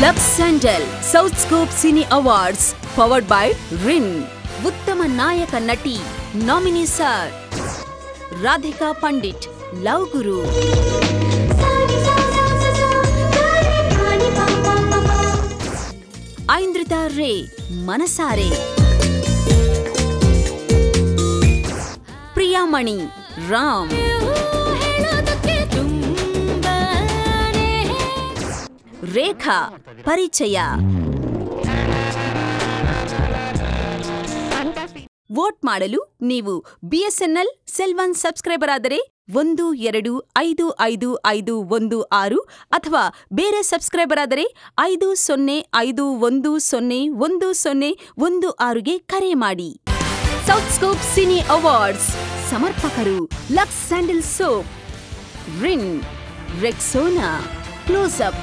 Lux sandal South Scoop cine awards powered by Rin. ಉತ್ತಮ ನಾಯಕ ನಟಿ nominee sir Radhika Pandit love Guru. Aindrita Ray Manasare. Priyamani Ram. ರೇಖಾ ಪರಿಚಯ. ವೋಟ್ ಮಾಡಲು ನೀವು BSNL ಸೆಲ್1 ಸಬ್ಸ್ಕ್ರೈಬರ್ ಆದರೆ 12555516 ಅಥವಾ ಬೇರೆ ಸಬ್ಸ್ಕ್ರೈಬರ್ ಆದರೆ 5051010116ಗೆ ಕರೆ ಮಾಡಿ. ಸೌತ್ ಸ್ಕೂಪ್ ಸಿನಿ ಅವಾರ್ಡ್ಸ್ ಸಮರ್ಪಕರು Lux sandal soap, Rin, Rexona, close up.